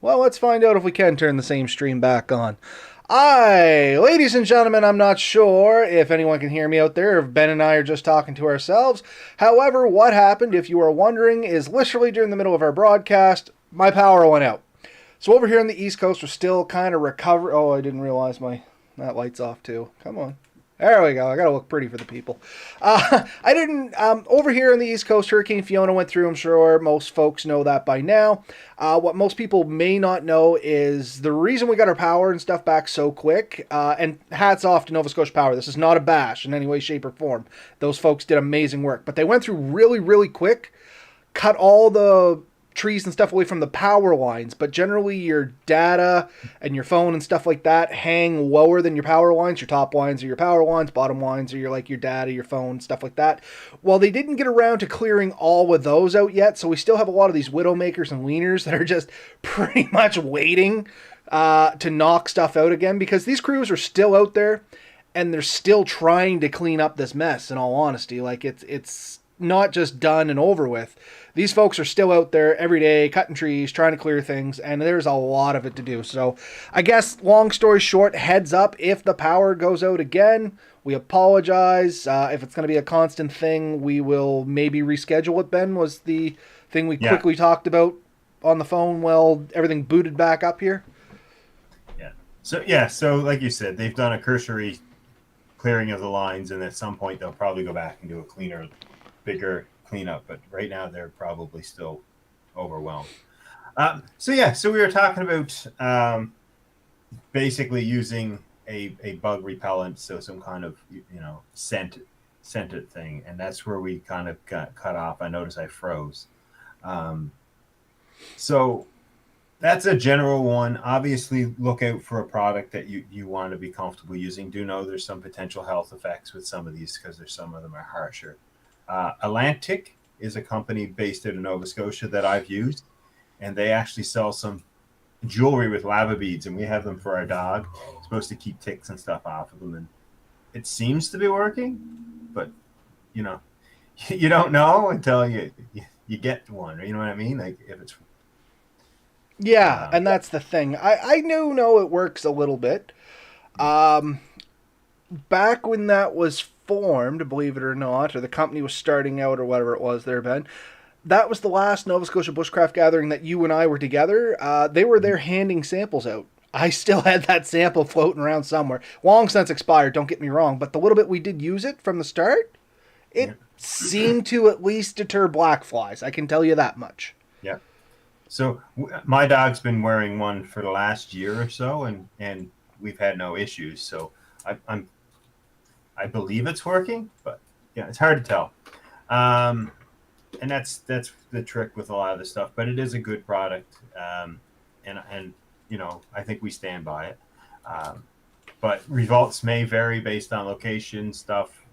Well, let's find out if we can turn the same stream back on. Ladies and gentlemen, I'm not sure if anyone can hear me out there, if Ben and I are just talking to ourselves. However, what happened, if you are wondering, is literally during the middle of our broadcast, my power went out. So over here on the East Coast, we're still kind of recovering. Oh, I didn't realize that light's off too. Come on. There we go. I gotta look pretty for the people. I didn't. Over here on the East Coast, Hurricane Fiona went through. I'm sure most folks know that by now. What most people may not know is the reason we got our power and stuff back so quick. And hats off to Nova Scotia Power. This is not a bash in any way, shape, or form. Those folks did amazing work, but they went through really, really quick. Cut all the trees and stuff away from the power lines, but generally your data and your phone and stuff like that hang lower than your power lines. Your top lines are your power lines, bottom lines are your data, your phone, stuff like that. Well, they didn't get around to clearing all of those out yet, so we still have a lot of these widowmakers and leaners that are just pretty much waiting to knock stuff out again, because these crews are still out there and they're still trying to clean up this mess. In all honesty, like it's not just done and over with. These folks are still out there every day cutting trees, trying to clear things, and there's a lot of it to do. So I guess, long story short, heads up if the power goes out again. We apologize. If it's going to be a constant thing, we will maybe reschedule it. Ben, was the thing we Yeah, quickly talked about on the phone while everything booted back up here? yeah. So like you said, they've done a cursory clearing of the lines, and at some point they'll probably go back and do a cleaner, bigger cleanup. But right now they're probably still overwhelmed. So we were talking about basically using a bug repellent, so some kind of scented thing, and that's where we kind of got cut off. I noticed I froze. Um, so that's a general one. Obviously, look out for a product that you want to be comfortable using. Do know there's some potential health effects with some of these because there's some of them are harsher. Atlantic is a company based out of Nova Scotia that I've used, and they actually sell some jewelry with lava beads, and we have them for our dog. It's supposed to keep ticks and stuff off of them, and it seems to be working, but you know, you don't know until you get one. You know what I mean? Like if it's Yeah, um, and that's the thing. I do know it works a little bit. Um, Back when that was formed, believe it or not, or the company was starting out or whatever it was there, Ben, that was the last Nova Scotia Bushcraft gathering that you and I were together. They were there handing samples out. I still had that sample floating around somewhere. Long since expired, don't get me wrong, but the little bit we did use it from the start, yeah, it seemed to at least deter black flies. I can tell you that much. yeah. So my dog's been wearing one for the last year or so, and we've had no issues. So I'm I believe it's working, but yeah, it's hard to tell. Um, and that's the trick with a lot of this stuff. But it is a good product, and I think we stand by it. Um, but results may vary based on location, stuff,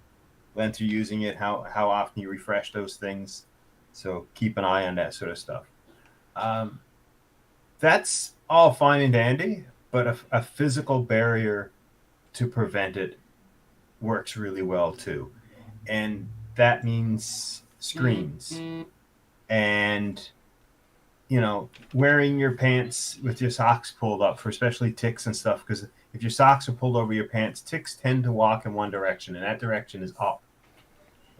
length you're using it, how often you refresh those things. So keep an eye on that sort of stuff. Um, that's all fine and dandy, but a physical barrier to prevent it works really well too. And that means screens and wearing your pants with your socks pulled up for especially ticks and stuff, because if your socks are pulled over your pants, ticks tend to walk in one direction, and that direction is up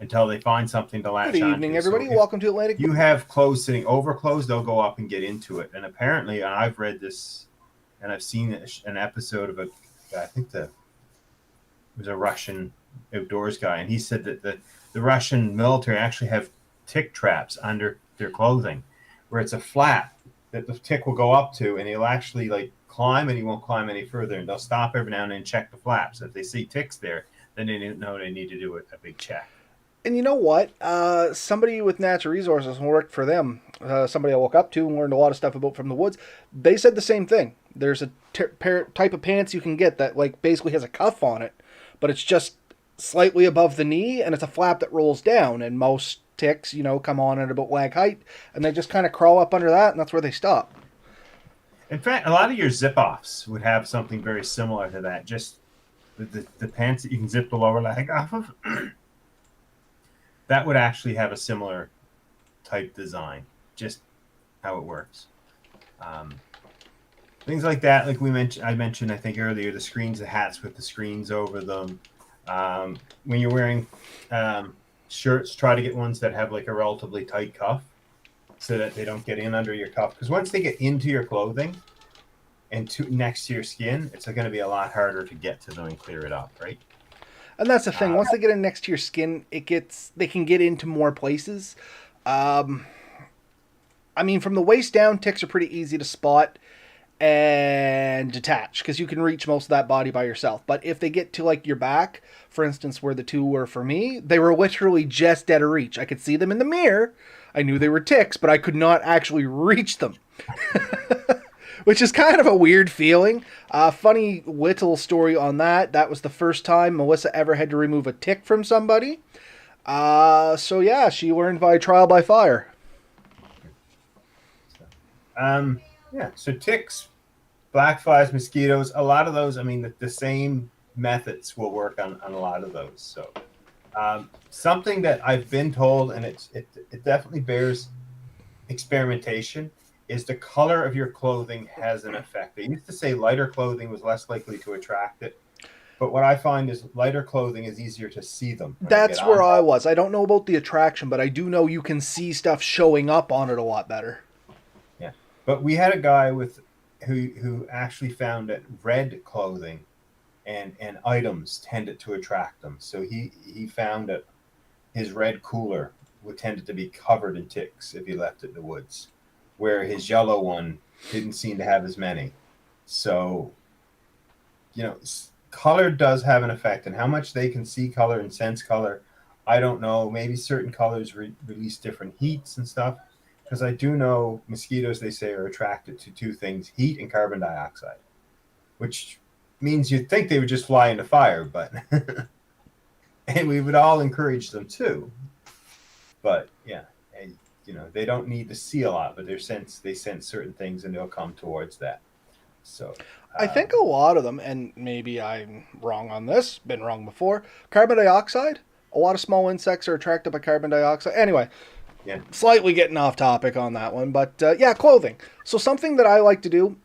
until they find something to Good latch evening, onto. So everybody. if Welcome to Atlantic. you have clothes sitting over clothes, they'll go up and get into it. And apparently, I've read this and I've seen an episode of I think it was a Russian outdoors guy, and he said that the Russian military actually have tick traps under their clothing, where it's a flap that the tick will go up to, and he'll actually like climb, and he won't climb any further, and they'll stop every now and then and check the flaps. If they see ticks there, then they know they need to do a big check. And you know what? Somebody with natural resources who worked for them, somebody I woke up to and learned a lot of stuff about from the woods, they said the same thing. There's a type of pants you can get that like basically has a cuff on it, but it's just slightly above the knee and it's a flap that rolls down. And most ticks, come on at about leg height, and they just kind of crawl up under that, and that's where they stop. In fact, a lot of your zip offs would have something very similar to that. Just the pants that you can zip the lower leg off of, that would actually have a similar type design. Just how it works. Um, things like that. Like I mentioned, I think earlier, the screens, the hats with the screens over them. When you're wearing shirts, try to get ones that have like a relatively tight cuff so that they don't get in under your cuff. Because once they get into your clothing and next to your skin, it's going to be a lot harder to get to them and clear it up, right? And that's the thing. Once they get in next to your skin, they can get into more places. I mean, from the waist down, ticks are pretty easy to spot and detach because you can reach most of that body by yourself. But if they get to like your back, for instance, where the two were for me, they were literally just out of reach. I could see them in the mirror. I knew they were ticks, but I could not actually reach them. Which is kind of a weird feeling. Funny little story on that. That was the first time Melissa ever had to remove a tick from somebody. So yeah, she learned by trial by fire. Yeah, so ticks, black flies, mosquitoes, a lot of those, I mean, the same methods will work on a lot of those. So something that I've been told, and it definitely bears experimentation, is the color of your clothing has an effect. They used to say lighter clothing was less likely to attract it. But what I find is lighter clothing is easier to see them. That's where I was. I don't know about the attraction, but I do know you can see stuff showing up on it a lot better. Yeah. But we had a guy who actually found that red clothing and items tended to attract them. So he found that his red cooler tended to be covered in ticks if he left it in the woods, where his yellow one didn't seem to have as many. So, color does have an effect, and how much they can see color and sense color, I don't know. Maybe certain colors release different heats and stuff, because I do know mosquitoes, they say, are attracted to two things, heat and carbon dioxide, which means you'd think they would just fly into fire, but and we would all encourage them to. But yeah, they don't need to see a lot, but they sense certain things and they'll come towards that. So I think a lot of them, and maybe I'm wrong on this, been wrong before, carbon dioxide. A lot of small insects are attracted by carbon dioxide. Anyway, yeah, slightly getting off topic on that one, but yeah, clothing. So something that I like to do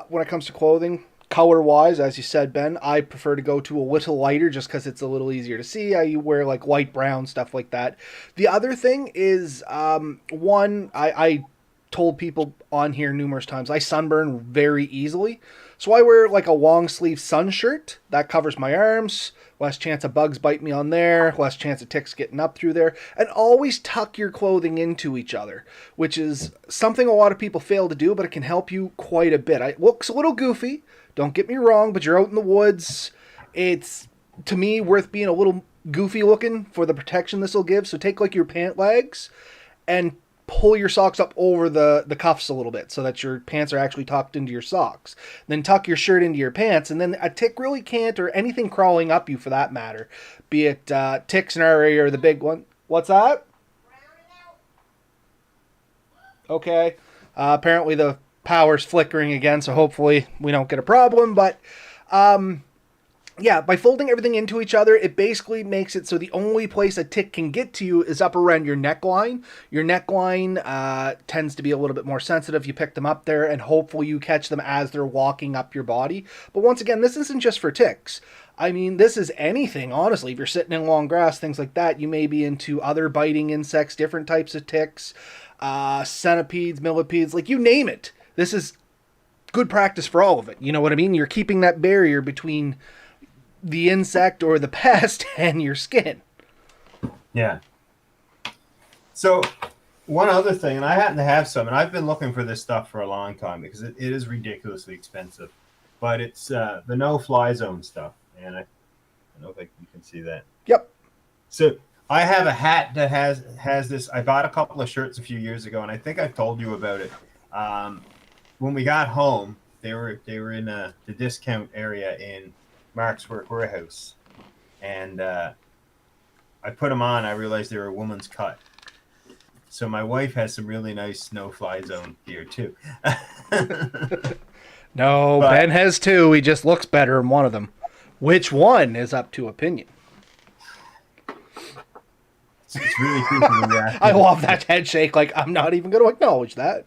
when it comes to clothing, color-wise, as you said, Ben, I prefer to go to a little lighter just because it's a little easier to see. I wear like light brown, stuff like that. The other thing is, I told people on here numerous times, I sunburn very easily. So I wear like a long sleeve sun shirt that covers my arms, less chance of bugs bite me on there, less chance of ticks getting up through there, and always tuck your clothing into each other, which is something a lot of people fail to do, but it can help you quite a bit. It looks a little goofy, don't get me wrong, but you're out in the woods. It's, to me, worth being a little goofy looking for the protection this will give. So take like your pant legs and pull your socks up over the cuffs a little bit so that your pants are actually tucked into your socks. Then tuck your shirt into your pants, and then a tick really can't, or anything crawling up you for that matter, be it ticks in our area or the big one. What's that? Okay. Apparently the power's flickering again, so hopefully we don't get a problem, but yeah, by folding everything into each other, it basically makes it so the only place a tick can get to you is up around your neckline. Your neckline tends to be a little bit more sensitive. You pick them up there, and hopefully you catch them as they're walking up your body. But once again, this isn't just for ticks. I mean, this is anything, honestly. If you're sitting in long grass, things like that, you may be into other biting insects, different types of ticks, centipedes, millipedes, like you name it. This is good practice for all of it. You know what I mean? You're keeping that barrier between the insect or the pest and your skin. Yeah. So one other thing, and I happen to have some, and I've been looking for this stuff for a long time because it is ridiculously expensive, but it's the no-fly zone stuff, and I don't think you can see that. Yep. So I have a hat that has this. I bought a couple of shirts a few years ago, and I think I've told you about it. When we got home, they were in the discount area in Mark's Work Warehouse, and I put them on. I realized they were a woman's cut. So my wife has some really nice no-fly zone gear too. No, but Ben has two. He just looks better in one of them. Which one is up to opinion? It's really creepy when you ask. I love that head shake. Like, I'm not even going to acknowledge that.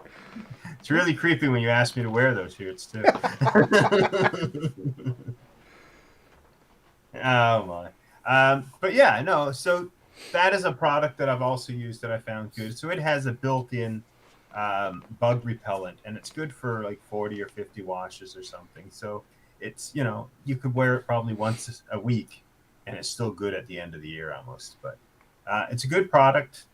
It's really creepy when you ask me to wear those shirts too. Oh my. But yeah, no. So that is a product that I've also used that I found good. So it has a built-in bug repellent, and it's good for like 40 or 50 washes or something. So it's you could wear it probably once a week, and it's still good at the end of the year almost. But it's a good product.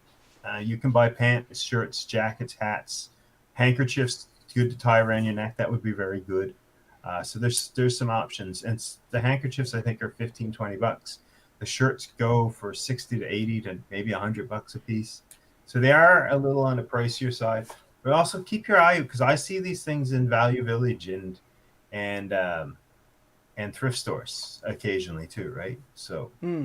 You can buy pants, shirts, jackets, hats, handkerchiefs. Good to tie around your neck. That would be very good. So there's some options, and the handkerchiefs I think are 15, $20. The shirts go for 60 to 80 to maybe $100 a piece. So they are a little on the pricier side, but also keep your eye out because I see these things in Value Village and and thrift stores occasionally too, right? So Hmm.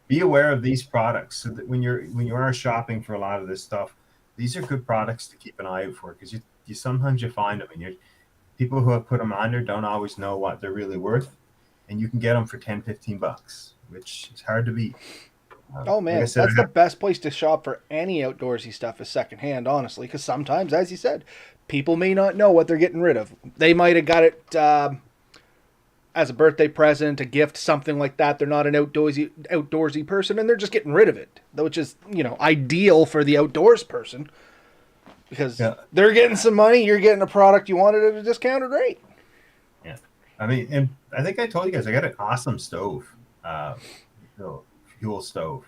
be aware of these products so that when you are shopping for a lot of this stuff, these are good products to keep an eye out for because you sometimes you find them and you people who have put them on there don't always know what they're really worth, and you can get them for 10, $15, which is hard to beat. Oh Like I man, said, that's the best place to shop for any outdoorsy stuff is secondhand, honestly. Because sometimes, as you said, people may not know what they're getting rid of. They might have got it as a birthday present, a gift, something like that. They're not an outdoorsy person, and they're just getting rid of it, which is ideal for the outdoors person because yeah, they're getting some money. You're getting a product you wanted at a discounted rate. yeah. I mean, and I think I told you guys I got an awesome stove, uh, fuel stove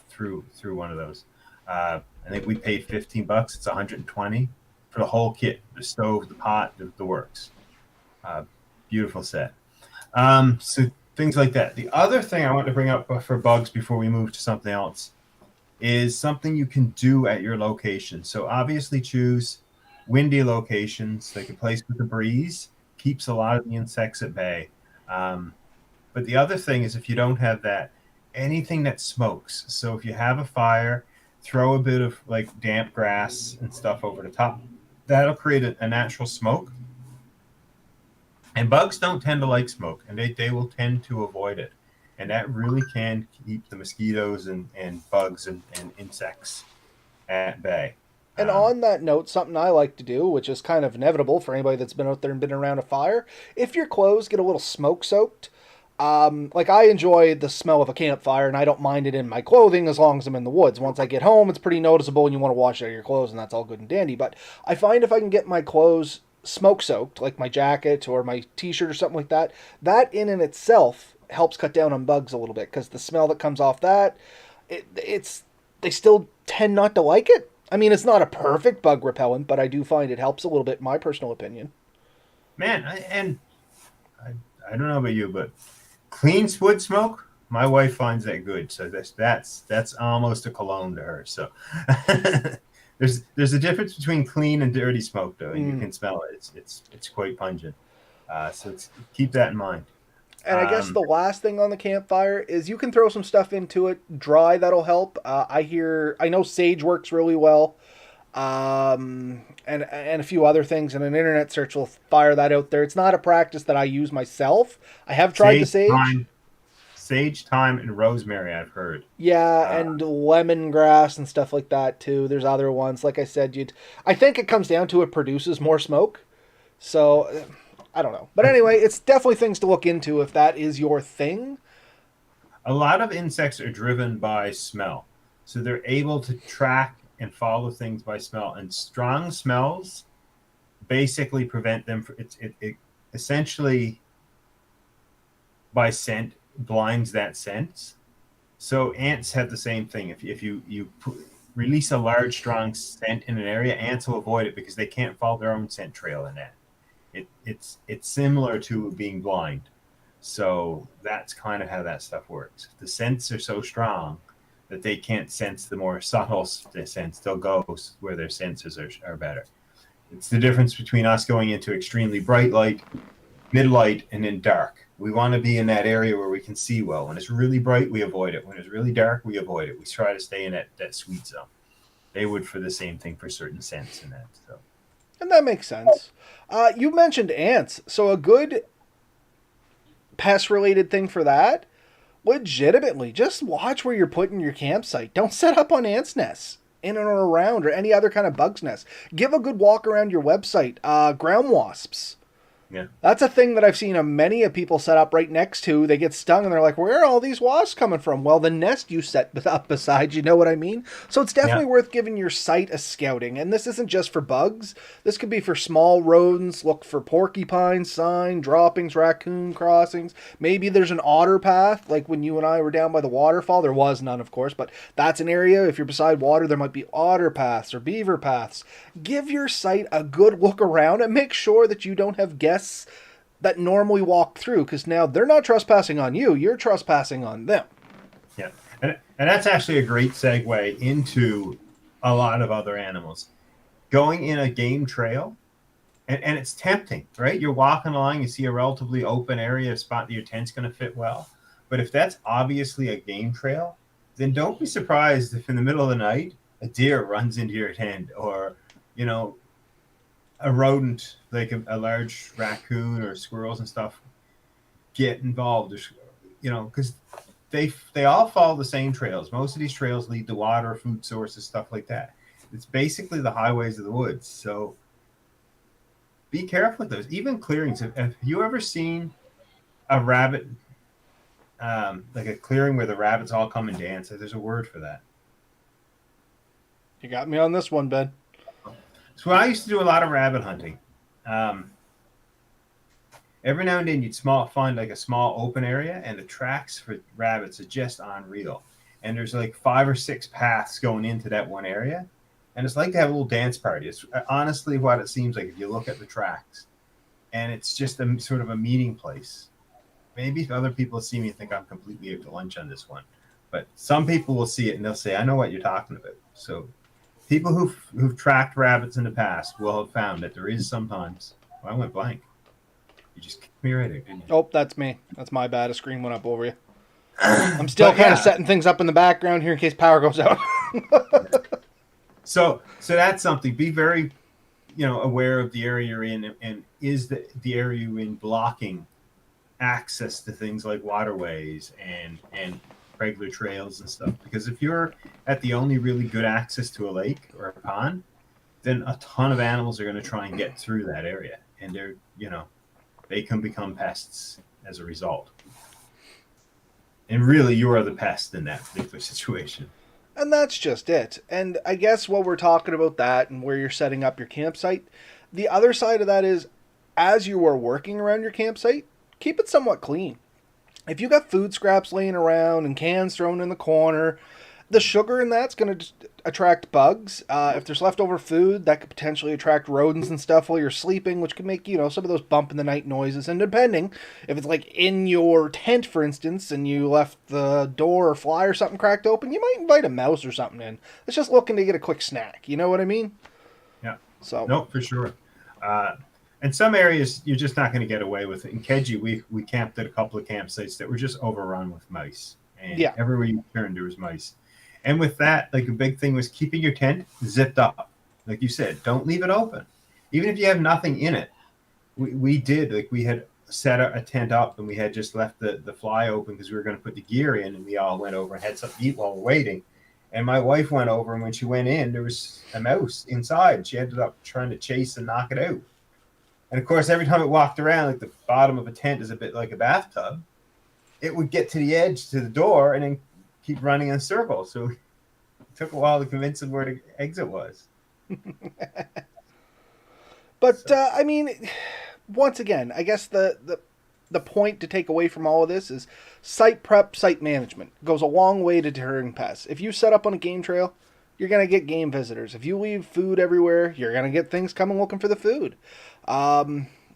through one of those. I think we paid $15. It's 120 for the whole kit: the stove, the pot, the works. Uh, Beautiful set. So things like that. The other thing I want to bring up for bugs before we move to something else is something you can do at your location. So obviously choose windy locations, like a place with a breeze, keeps a lot of the insects at bay. Um, but the other thing is if you don't have that, anything that smokes. So if you have a fire, throw a bit of like damp grass and stuff over the top. That'll create a natural smoke. And bugs don't tend to like smoke, and they will tend to avoid it. And that really can keep the mosquitoes and bugs and insects at bay. And Um, on that note, something I like to do, which is kind of inevitable for anybody that's been out there and been around a fire, if your clothes get a little smoke soaked, like I enjoy the smell of a campfire and I don't mind it in my clothing as long as I'm in the woods. Once I get home, it's pretty noticeable and you want to wash out your clothes and that's all good and dandy. But I find if I can get my clothes smoke soaked, like my jacket or my t-shirt or something like that, that in and itself helps cut down on bugs a little bit because the smell that comes off that, it's they still tend not to like it. I mean, it's not a perfect bug repellent, but I do find it helps a little bit, in my personal opinion. Man, I, I don't know about you, but clean wood smoke, my wife finds that good. So that's almost a cologne to her. So there's a difference between clean and dirty smoke, though, and you Mm. can smell it. It's quite pungent. Keep that in mind. And I guess Um, the last thing on the campfire is you can throw some stuff into it dry. That'll help. I know sage works really well, and a few other things. And an internet search will fire that out there. It's not a practice that I use myself. I have tried the sage, sage. thyme, sage, thyme, and rosemary. I've heard. Yeah, Uh, and lemongrass and stuff like that too. There's other ones. Like I said, you'd. I think it comes down to it produces more smoke. So I don't know. But anyway, it's definitely things to look into if that is your thing. a lot of insects are driven by smell, so they're able to track and follow things by smell. And strong smells basically prevent them. It essentially by scent blinds that sense. So ants have the same thing. If release a large, strong scent in an area, ants will avoid it because they can't follow their own scent trail in that. It's similar to being blind. So that's kind of how that stuff works. The scents are so strong that they can't sense the more subtle sense. They'll go where their senses are better. It's the difference between us going into extremely bright light, mid light, and then dark. We want to be in that area where we can see well. When it's really bright, we avoid it. When it's really dark, we avoid it. We try to stay in that sweet zone. They would for the same thing for certain scents in that. So And that makes sense. You mentioned ants, so a good pest related thing for that, legitimately, just watch where you're putting your campsite. Don't set up on ants' nests. in and around, or any other kind of bug's nest. Give a good walk around your website. Ground wasps. Yeah. That's a thing that I've seen many of people set up right next to. They get stung and they're like, where are all these wasps coming from? Well, the nest you set up beside, you know what I mean? So it's Yeah. definitely worth giving your site a scouting. And this isn't just for bugs. This could be for small rodents. Look for porcupine, sign, droppings, raccoon crossings. Maybe there's an otter path, like when you and I were down by the waterfall. There was none, of course, but that's an area. If you're beside water, there might be otter paths or beaver paths. Give your site a good look around and make sure that you don't have guests that normally walk through, because now they're not trespassing on you, you're trespassing on them. Yeah. And that's actually a great segue into a lot of other animals. Going in a game trail, and it's tempting, right? You're walking along, you see a relatively open area, a spot that your tent's going to fit well. But if that's obviously a game trail, then don't be surprised if in the middle of the night a deer runs into your tent, or, you know, a rodent like a large raccoon or squirrels and stuff get involved, you know, because they all follow the same trails. Most of these trails lead to water, food sources, stuff like that. It's basically the highways of the woods. So be careful with those. Even clearings. Have you ever seen a rabbit, like a clearing where the rabbits all come and dance? There's a word for that. You got me on this one, Ben. So I used to do a lot of rabbit hunting. Every now and then you'd find like a small open area, and the tracks for rabbits are just unreal. And there's like 5 or 6 paths going into that one area. And it's like to have a little dance party. It's honestly what it seems like if you look at the tracks. And it's just a sort of a meeting place. Maybe if other people see me think I'm completely out to lunch on this one. But some people will see it and they'll say, I know what you're talking about. So people who've tracked rabbits in the past will have found that there is sometimes. Well, I went blank. You just kicked me right out, didn't you? Oh, that's me. That's my bad. A screen went up over you. I'm still kind of setting things up in the background here in case power goes out. So that's something. Be very, aware of the area you're in, and is the area you're in blocking access to things like waterways and regular trails and stuff. Because if you're at the only really good access to a lake or a pond, then a ton of animals are going to try and get through that area, and they can become pests as a result. And really, you are the pest in that particular situation. And that's just it. And I guess while we're talking about that and where you're setting up your campsite, the other side of that is, as you are working around your campsite, keep it somewhat clean. If you got food scraps laying around and cans thrown in the corner, the sugar in that's going to attract bugs. If there's leftover food, that could potentially attract rodents and stuff while you're sleeping, which could make, some of those bump in the night noises. And depending, if it's like in your tent, for instance, and you left the door or fly or something cracked open, you might invite a mouse or something in. It's just looking to get a quick snack. You know what I mean? Yeah. So. No, for sure. In some areas, you're just not going to get away with it. In Keji, we camped at a couple of campsites that were just overrun with mice. And everywhere you turned, there was mice. And with that, like a big thing was keeping your tent zipped up. Like you said, don't leave it open. Even if you have nothing in it. We did, like we had set a tent up and we had just left the fly open because we were going to put the gear in, and we all went over and had something to eat while we're waiting. And my wife went over, and when she went in, there was a mouse inside. She ended up trying to chase and knock it out. And of course, every time it walked around, like the bottom of a tent is a bit like a bathtub, it would get to the edge, to the door, and then keep running in a circle. So it took a while to convince them where the exit was. But I mean, once again, I guess the point to take away from all of this is site prep, site management goes a long way to deterring pests. If you set up on a game trail, you're going to get game visitors. If you leave food everywhere, you're going to get things coming looking for the food.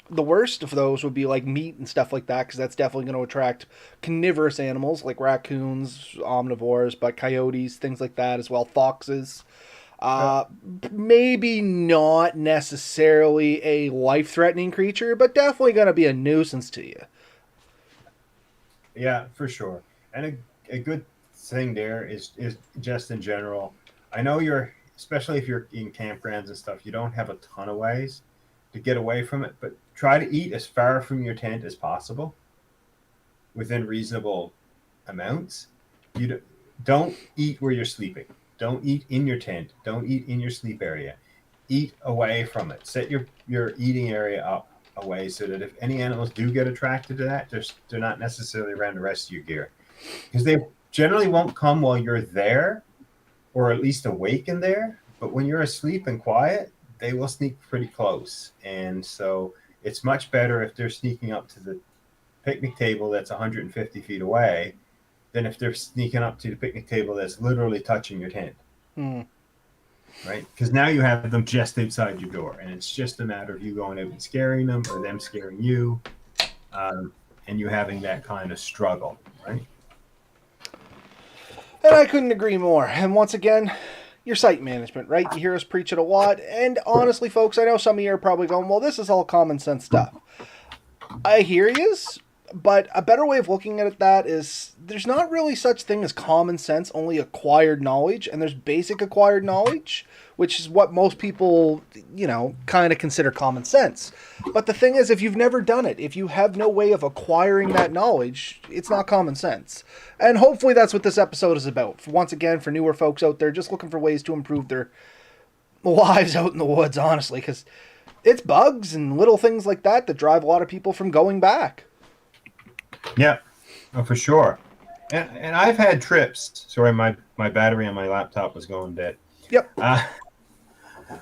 The worst of those would be like meat and stuff like that, because that's definitely going to attract carnivorous animals like raccoons, omnivores, but coyotes, things like that as well, foxes. Maybe not necessarily a life-threatening creature, but definitely going to be a nuisance to you. Yeah, for sure. And a good thing there is just in general, I know especially if you're in campgrounds and stuff, you don't have a ton of ways to get away from it, but try to eat as far from your tent as possible within reasonable amounts. You don't eat where you're sleeping. Don't eat in your tent. Don't eat in your sleep area. Eat away from it. Set your eating area up away so that if any animals do get attracted to that, they're not necessarily around the rest of your gear. Because they generally won't come while you're there or at least awake in there. But when you're asleep and quiet, they will sneak pretty close. And so it's much better if they're sneaking up to the picnic table that's 150 feet away than if they're sneaking up to the picnic table that's literally touching your tent. Mm. Right? Because now you have them just outside your door, and it's just a matter of you going out and scaring them or them scaring you, and you having that kind of struggle, right? And I couldn't agree more. And once again, your site management, right? You hear us preach it a lot. And honestly, folks, I know some of you are probably going, well, this is all common sense stuff. I hear yous, but a better way of looking at that is there's not really such thing as common sense, only acquired knowledge, and there's basic acquired knowledge, which is what most people, kind of consider common sense. But the thing is, if you've never done it, if you have no way of acquiring that knowledge, it's not common sense. And hopefully that's what this episode is about. Once again, for newer folks out there just looking for ways to improve their lives out in the woods, honestly, because it's bugs and little things like that that drive a lot of people from going back. Yeah, for sure. And I've had trips. Sorry, my battery on my laptop was going dead. Yep.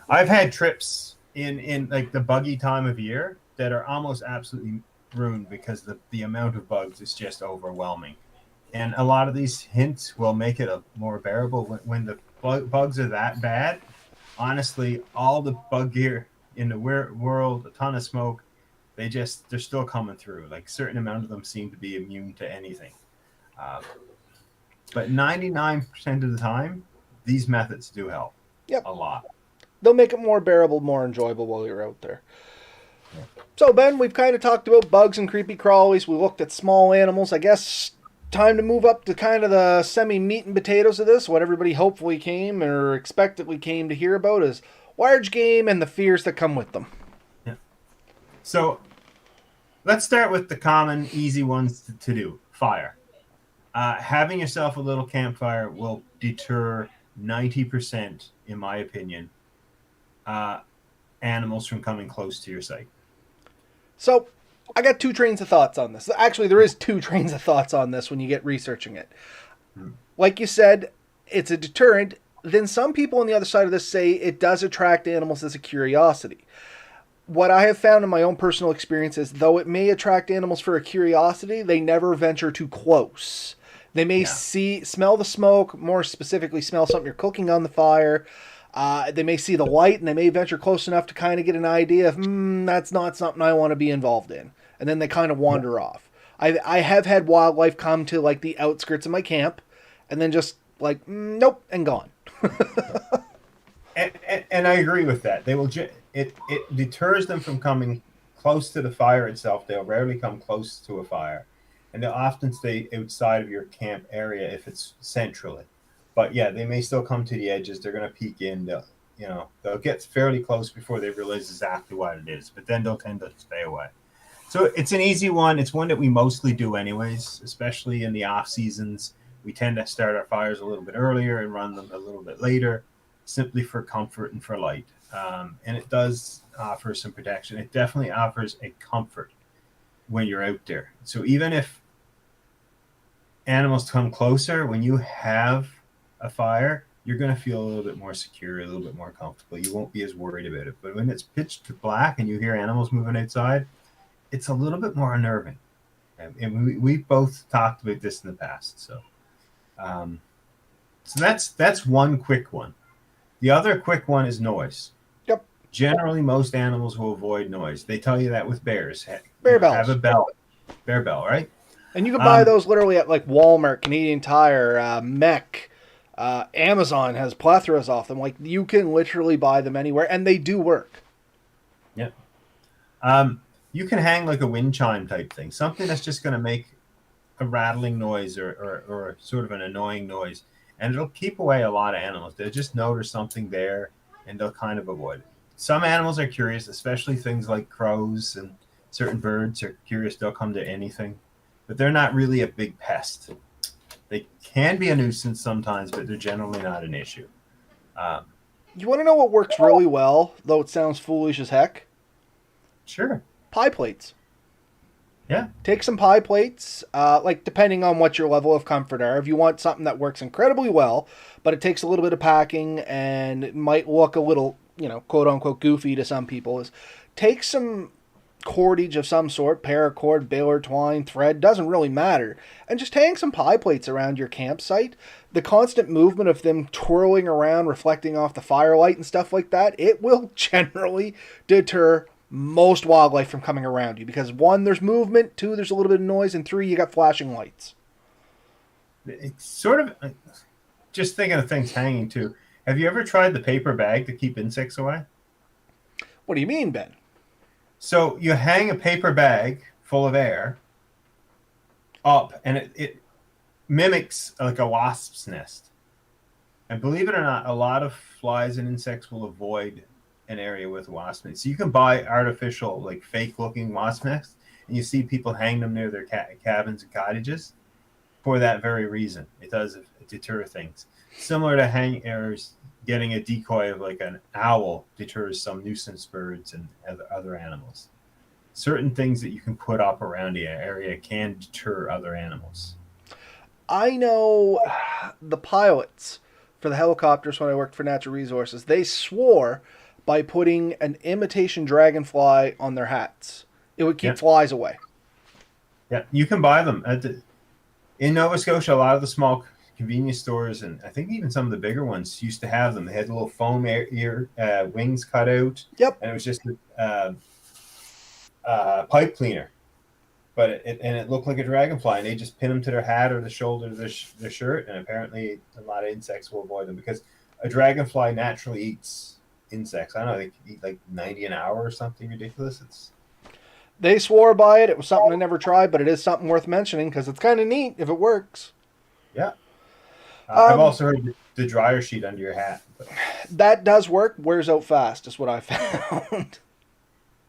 I've had trips in like the buggy time of year that are almost absolutely ruined because the amount of bugs is just overwhelming. And a lot of these hints will make it more bearable when the bugs are that bad. Honestly, all the bug gear in the world, a ton of smoke, they're still coming through. Like certain amount of them seem to be immune to anything. But 99% of the time, these methods do help. Yep. A lot. They'll make it more bearable, more enjoyable while you're out there. Yeah. So, Ben, we've kind of talked about bugs and creepy crawlies. We looked at small animals. I guess time to move up to kind of the semi-meat and potatoes of this. What everybody hopefully came or expectedly came to hear about is large game and the fears that come with them. Yeah. So, let's start with the common, easy ones to do. Fire. Having yourself a little campfire will deter 90%, in my opinion, animals from coming close to your site. So, I got two trains of thoughts on this. Actually, there is two trains of thoughts on this when you get researching it. Like you said, it's a deterrent. Then some people on the other side of this say it does attract animals as a curiosity. What I have found in my own personal experience is, though it may attract animals for a curiosity, they never venture too close. They may smell the smoke, more specifically smell something you're cooking on the fire. They may see the light, and they may venture close enough to kind of get an idea of, that's not something I want to be involved in. And then they kind of wander off. I have had wildlife come to like the outskirts of my camp, and then just like, nope, and gone. and I agree with that. They will. It deters them from coming close to the fire itself. They'll rarely come close to a fire. And they'll often stay outside of your camp area if it's centrally. But yeah, they may still come to the edges. They're going to peek in. They'll get fairly close before they realize exactly what it is. But then they'll tend to stay away. So it's an easy one. It's one that we mostly do anyways, especially in the off seasons. We tend to start our fires a little bit earlier and run them a little bit later, simply for comfort and for light. And it does offer some protection. It definitely offers a comfort when you're out there. So even if animals come closer, when you have a fire, you're going to feel a little bit more secure, a little bit more comfortable. You won't be as worried about it. But when it's pitch black and you hear animals moving outside, it's a little bit more unnerving. And we both talked about this in the past. So that's one quick one. The other quick one is noise. Yep. Generally, most animals will avoid noise. They tell you that with bears. Bear bells. Have a bell. Bear bell, right? And you can buy those literally at like Walmart, Canadian Tire, Mech, Amazon has plethoras of them. Like you can literally buy them anywhere, and they do work. Yeah. You can hang like a wind chime type thing, something that's just going to make a rattling noise or sort of an annoying noise, and it'll keep away a lot of animals. They'll just know there's something there, and they'll kind of avoid it. Some animals are curious, especially things like crows and certain birds are curious. They'll come to anything. But they're not really a big pest. They can be a nuisance sometimes, but they're generally not an issue. Um, You want to know what works really well, though it sounds foolish as heck? sure. Pie plates. Yeah. Take some pie plates, like depending on what your level of comfort are. If you want something that works incredibly well, but it takes a little bit of packing and it might look a little, quote unquote goofy to some people, is take some cordage of some sort, paracord, baler twine, thread, doesn't really matter, and just hang some pie plates around your campsite. The constant movement of them twirling around, reflecting off the firelight and stuff like that, it will generally deter most wildlife from coming around you because one, there's movement, two, there's a little bit of noise, and three, you got flashing lights. It's sort of just thinking of things hanging too. Have you ever tried the paper bag to keep insects away? What do you mean, Ben? So you hang a paper bag full of air up, and it mimics like a wasp's nest. And believe it or not, a lot of flies and insects will avoid an area with wasp nests. So you can buy artificial, like fake-looking wasp nests, and you see people hang them near their cabins and cottages for that very reason. It does deter things. Similar to getting a decoy of like an owl deters some nuisance birds and other animals. Certain things that you can put up around the area can deter other animals. I know the pilots for the helicopters when I worked for Natural Resources, they swore by putting an imitation dragonfly on their hats. It would keep flies away. Yeah, you can buy them. In Nova Scotia, a lot of the small convenience stores, and I think even some of the bigger ones, used to have them. They had little foam wings cut out. Yep. And it was just a pipe cleaner. But it looked like a dragonfly, and they just pin them to their hat or the shoulder of their shirt, and apparently a lot of insects will avoid them because a dragonfly naturally eats insects. I don't know, they eat like 90 an hour or something ridiculous. They swore by it. It was something I never tried, but it is something worth mentioning because it's kind of neat if it works. Yeah. I've also heard the dryer sheet under your hat. But... That does work. Wears out fast is what I found.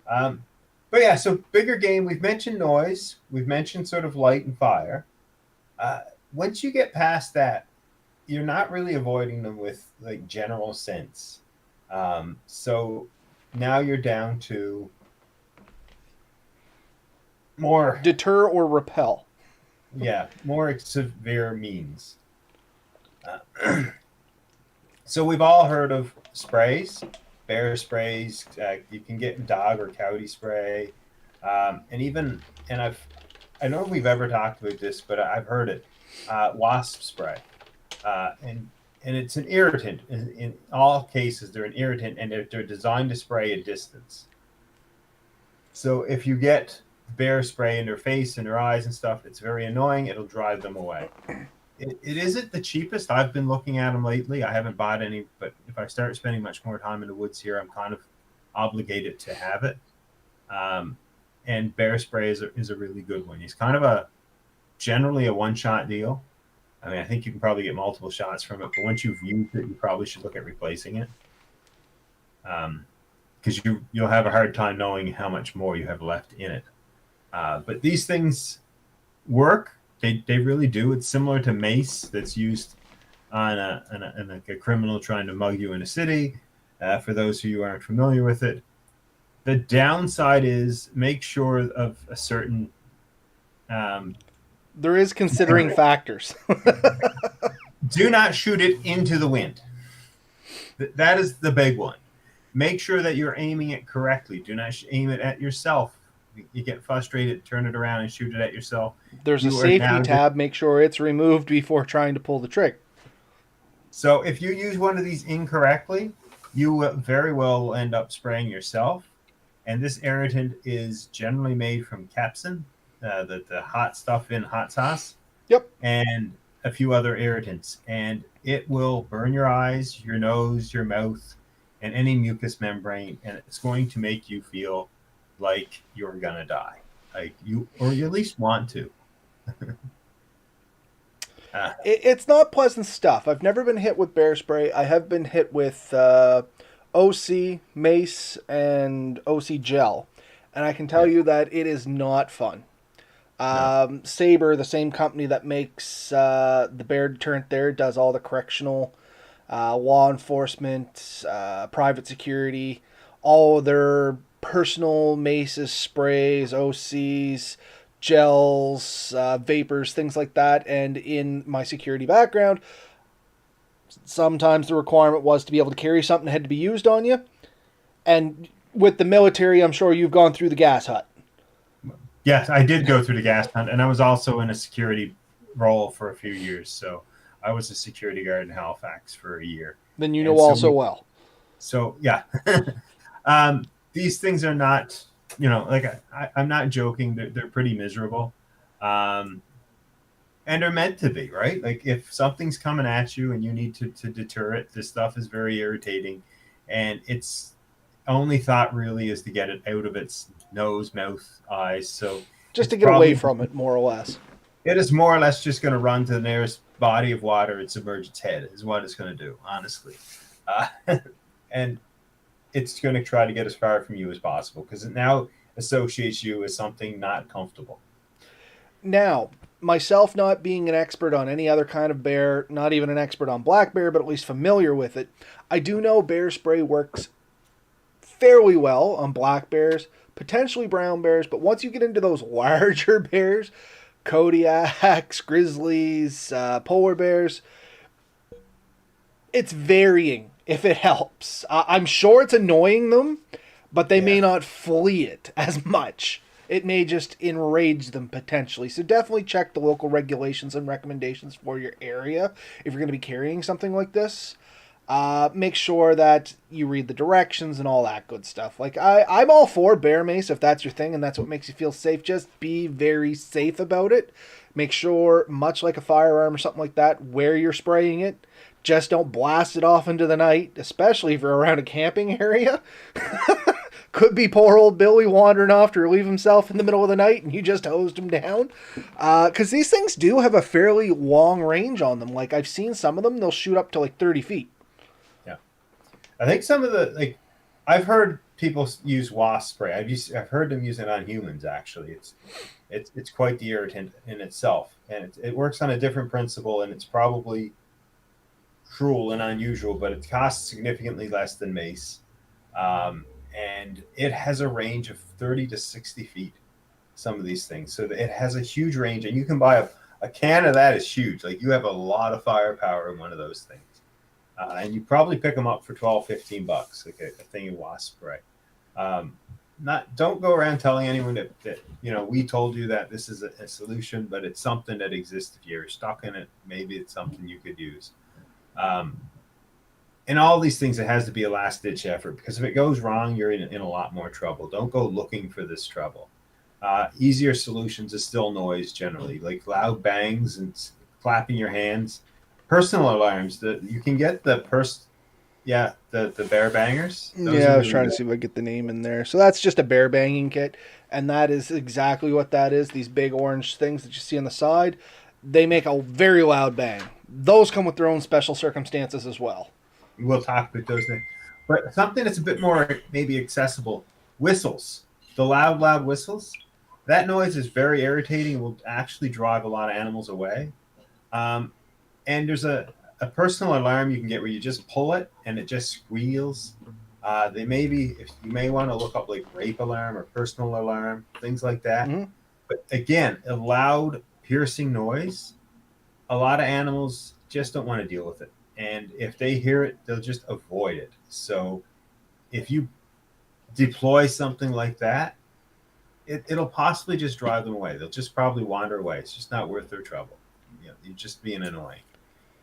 But yeah, so bigger game. We've mentioned noise. We've mentioned sort of light and fire. Once you get past that, you're not really avoiding them with like general sense. So now you're down to more deter or repel. Yeah, more severe means. So we've all heard of sprays, bear sprays. You can get dog or coyote spray, I don't know if we've ever talked about this, but I've heard it. Wasp spray, and it's an irritant. In all cases, they're an irritant, and they're designed to spray at distance. So if you get bear spray in their face and their eyes and stuff, it's very annoying. It'll drive them away. It isn't the cheapest. I've been looking at them lately. I haven't bought any, but if I start spending much more time in the woods here, I'm kind of obligated to have it. And bear spray is a really good one. It's kind of generally a one-shot deal. I mean, I think you can probably get multiple shots from it, but once you've used it, you probably should look at replacing it. Because you'll have a hard time knowing how much more you have left in it. But these things work. They really do. It's similar to mace that's used on a criminal trying to mug you in a city. For those of you who aren't familiar with it, the downside is make sure of a certain. There is considering factors. Do not shoot it into the wind. That is the big one. Make sure that you're aiming it correctly. Do not aim it at yourself. You get frustrated, turn it around and shoot it at yourself. There's a safety tab. Make sure it's removed before trying to pull the trigger. So if you use one of these incorrectly, you will very well end up spraying yourself. And this irritant is generally made from capsaicin, the hot stuff in hot sauce. Yep. And a few other irritants. And it will burn your eyes, your nose, your mouth, and any mucous membrane. And it's going to make you feel like you're gonna die, or you at least want to. It's not pleasant stuff. I've never been hit with bear spray. I have been hit with OC, mace, and OC gel, and I can tell you that it is not fun. No. Saber, the same company that makes the bear deterrent there, does all the correctional, law enforcement, private security, all their personal maces, sprays, OCs, gels, vapors, things like that. And in my security background, sometimes the requirement was to be able to carry something that had to be used on you. And with the military, I'm sure you've gone through the gas hut. Yes, I did go through the gas hunt, and I was also in a security role for a few years. So I was a security guard in Halifax for a year, Then you know and so also we, well. so yeah, these things are not, like I'm not joking. They're pretty miserable, um, and they're meant to be, right? Like if something's coming at you and you need to deter it, this stuff is very irritating, and its only thought really is to get it out of its nose, mouth, eyes. So Just it's to get away probably from it, more or less. it is more or less just going to run to the nearest body of water and submerge its head, is what it's going to do, honestly. Uh, and it's going to try to get as far from you as possible because it now associates you as something not comfortable. Now, myself not being an expert on any other kind of bear, not even an expert on black bear, but at least familiar with it, I do know bear spray works fairly well on black bears, potentially brown bears, but once you get into those larger bears, Kodiaks, grizzlies, polar bears, it's varying if it helps. I'm sure it's annoying them, but they may Yeah. not flee it as much. It may just enrage them potentially. So definitely check the local regulations and recommendations for your area if you're going to be carrying something like this. Make sure that you read the directions and all that good stuff. Like I'm all for bear mace if that's your thing and that's what makes you feel safe. Just be very safe about it. Make sure, much like a firearm or something like that, where you're spraying it. Just don't blast it off into the night, especially if you're around a camping area. Could be poor old Billy wandering off to relieve himself in the middle of the night and you just hosed him down. Because these things do have a fairly long range on them. Like, I've seen some of them, they'll shoot up to like 30 feet. Yeah. I think some of the, like, I've heard people use wasp spray. I've heard them use it on humans, actually. It's quite the irritant in itself. And it works on a different principle, and it's probably cruel and unusual, but it costs significantly less than mace. And it has a range of 30 to 60 feet, some of these things. So it has a huge range, and you can buy a can of that is huge. Like you have a lot of firepower in one of those things. And you probably pick them up for 12, $15, like a thing of wasp spray. Don't go around telling anyone that we told you that this is a solution, but it's something that exists. If you're stuck in it, maybe it's something you could use. And all these things, it has to be a last ditch effort because if it goes wrong, you're in a lot more trouble. Don't go looking for this trouble. Easier solutions is still noise generally, like loud bangs and clapping your hands. Personal alarms that you can get the bear bangers. Those Yeah, are I was really trying to good. see if I get the name in there. So that's just a bear banging kit, and that is exactly what that is. These big orange things that you see on the side, they make a very loud bang. Those come with their own special circumstances as well. We'll talk about those things. But something that's a bit more maybe accessible, whistles. The loud whistles. That noise is very irritating. It will actually drive a lot of animals away. Um, and there's a personal alarm you can get where you just pull it and it just squeals. If you may want to look up like rape alarm or personal alarm, things like that. Mm-hmm. But again, a loud, piercing noise, a lot of animals just don't want to deal with it. And if they hear it, they'll just avoid it. So if you deploy something like that, it'll possibly just drive them away. They'll just probably wander away. It's just not worth their trouble. You're just being annoying,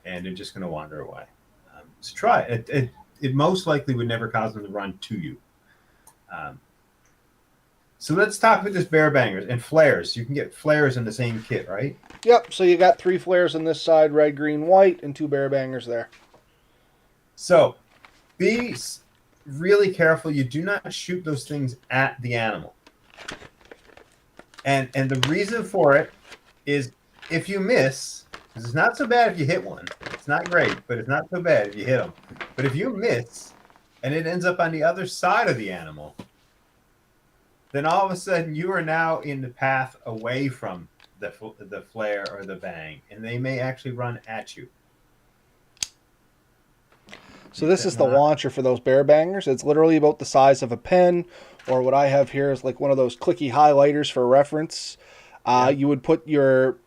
and they're just going to wander away. So try it. It most likely would never cause them to run to you. So let's talk about this bear bangers and flares. You can get flares in the same kit, right? Yep, so you got 3 flares on this side, red, green, white, and 2 bear bangers there. So be really careful. You do not shoot those things at the animal. And the reason for it is if you miss, because it's not so bad if you hit one. It's not great, but it's not so bad if you hit them. But if you miss and it ends up on the other side of the animal, then all of a sudden you are now in the path away from the flare or the bang, and they may actually run at you. So Keep this that is in the mind. launcher for those bear bangers. It's literally about the size of a pen, or what I have here is like one of those clicky highlighters for reference. Yeah. You would put your,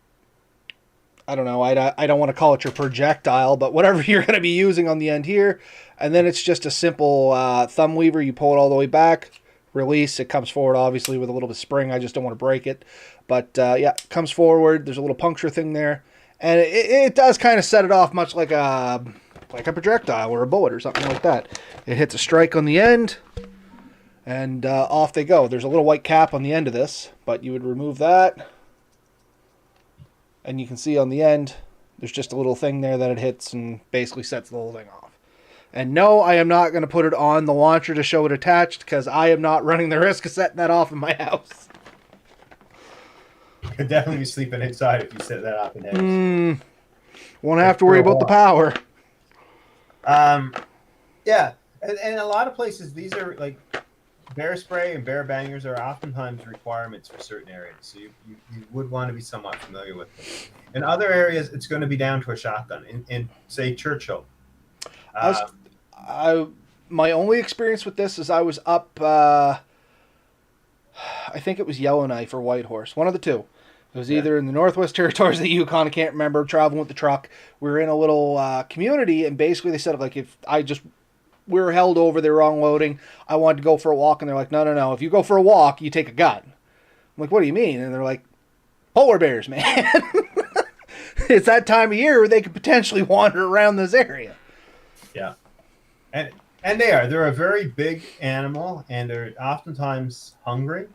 I don't know, I don't want to call it your projectile, but whatever you're going to be using on the end here. And then it's just a simple thumb lever. You pull it all the way back, release. It comes forward, obviously, with a little bit of spring. I just don't want to break it. But yeah, it comes forward. There's a little puncture thing there. And it does kind of set it off much like a projectile or a bullet or something like that. It hits a strike on the end, and off they go. There's a little white cap on the end of this, but you would remove that. And you can see on the end, there's just a little thing there that it hits and basically sets the whole thing off. And no, I am not going to put it on the launcher to show it attached because I am not running the risk of setting that off in my house. You could definitely be sleeping inside if you set that up in house. Won't have to worry about the power. Yeah, and a lot of places, these are like bear spray and bear bangers are oftentimes requirements for certain areas. So you would want to be somewhat familiar with them. In other areas, it's going to be down to a shotgun. In say, Churchill. My only experience with this is I was up, I think it was Yellowknife or Whitehorse, one of the two. It was either in the Northwest Territories of the Yukon, I can't remember, traveling with the truck. We were in a little community, and basically they said, like, if we were held over, they were unloading, I wanted to go for a walk, and they're like, no, if you go for a walk, you take a gun. I'm like, what do you mean? And they're like, polar bears, man. It's that time of year where they could potentially wander around this area. Yeah. And they're a very big animal, and they're oftentimes hungry.